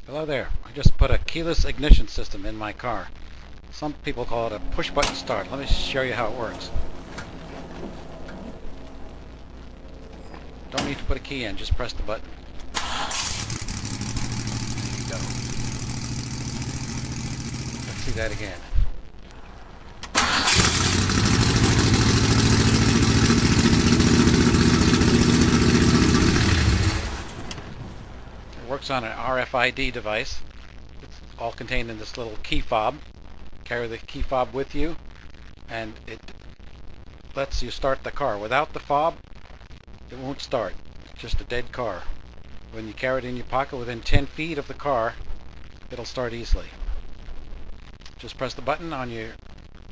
Hello there. I just put a keyless ignition system in my car. Some people call it a push button start. Let me show you how it works. Don't need to put a key in, just press the button. There you go. Let's see that again. It works on an RFID device. It's all contained in this little key fob. Carry the key fob with you, and it lets you start the car. Without the fob, it won't start. It's just a dead car. When you carry it in your pocket within 10 feet of the car, it'll start easily. Just press the button on your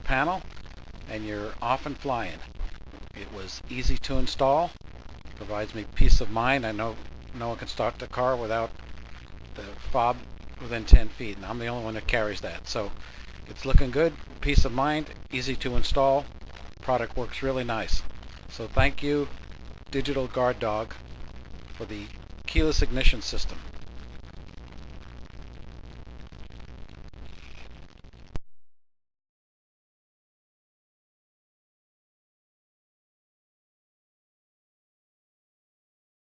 panel and you're off and flying. It was easy to install, provides me peace of mind. I know no one can start the car without the fob within 10 feet, and I'm the only one that carries that. So it's looking good, peace of mind, easy to install. Product works really nice. So thank you, Digital Guard Dog, for the keyless ignition system.